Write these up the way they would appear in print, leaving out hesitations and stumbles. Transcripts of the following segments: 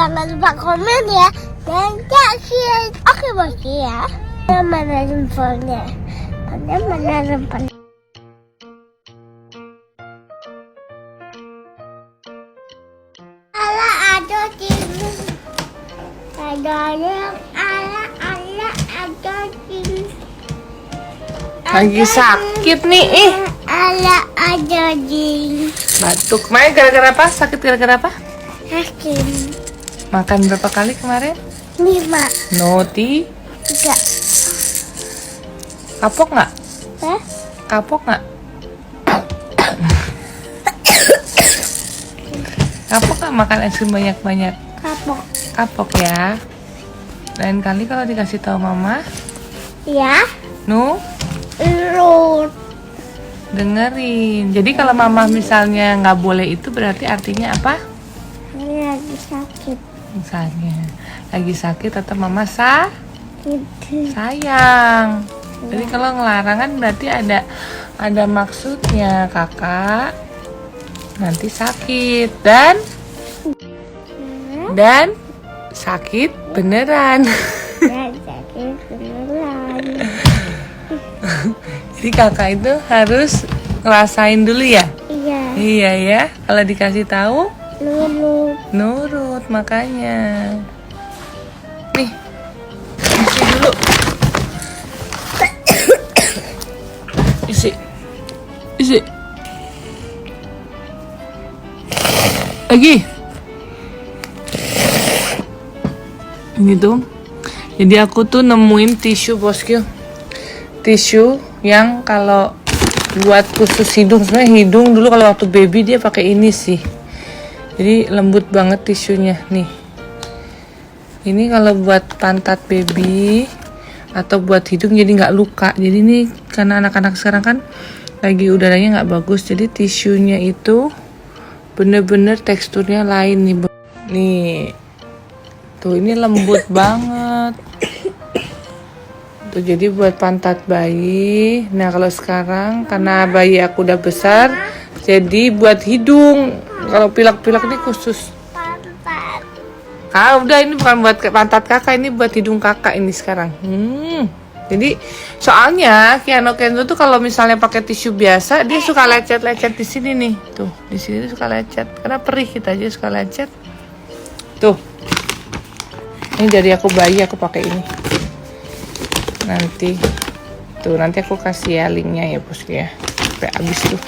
Jangan lupa komen ya. Dan share. Oke bos ya. Mana rempolinya? Mana rempolinya? Ala ada sini. Ada yang ala ada sini. Lagi sakit nih, Ala ada sini. batuk. Main gara-gara apa? Sakit gara-gara apa? Hakim. Makan berapa kali kemarin? 5. Noti. 3. Kapok nggak? Hah? Kapok nggak? Kapok nggak makan es krim banyak-banyak? Kapok. Kapok ya. Lain kali kalau dikasih tahu mama, Ya. Urut. dengerin. Jadi kalau mama misalnya nggak boleh itu berarti artinya apa? Ini lagi sakit. Misalnya lagi sakit atau mama Gitu. sayang. Jadi kalau ngelarang kan berarti ada maksudnya, kakak nanti sakit dan sakit beneran. Dan sakit beneran. Jadi kakak itu harus ngerasain dulu ya. Iya. Iya ya, kalau dikasih tahu Lulu. nurut, makanya. Nih, isi dulu. Isi. Lagi. Ini tuh. Jadi aku tuh nemuin tisu bosku. Tisu yang kalau buat khusus hidung, sebenarnya hidung dulu kalau waktu baby dia pakai ini sih. Jadi lembut banget tisunya nih. Ini kalau buat pantat baby atau buat hidung jadi nggak luka. Jadi ini karena anak-anak sekarang kan lagi udaranya nggak bagus, jadi tisunya itu bener-bener teksturnya lain nih. Nih, tuh ini lembut banget. Tuh jadi buat pantat bayi. Nah kalau sekarang karena bayi aku udah besar, jadi buat hidung. Kalau pilak-pilak ini khusus. Pantat. Udah ini bukan buat pantat kakak, ini buat hidung kakak ini sekarang. Jadi soalnya Kiano Kenzo tuh kalau misalnya pakai tisu biasa dia suka lecet-lecet di sini nih. Tuh, di sini tuh suka lecet. Karena perih kita aja suka lecet. Tuh. Ini dari aku bayi aku pakai ini. Nanti aku kasih ya linknya ya bosku ya. Sampai habis tuh.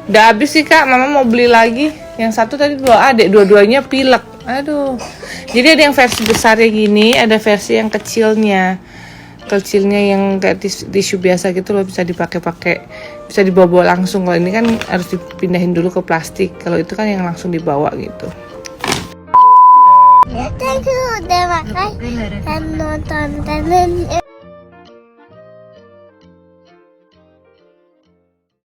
Udah habis sih Kak, Mama mau beli lagi. Yang satu tadi bawa adik, dua-duanya pilek. Aduh. Jadi ada yang versi besarnya gini, ada versi yang kecilnya. Kecilnya yang kayak tisu biasa gitu loh, bisa dipakai-pakai, bisa dibawa langsung. Kalau ini kan harus dipindahin dulu ke plastik. Kalau itu kan yang langsung dibawa gitu. Thank you udah makan dan nonton.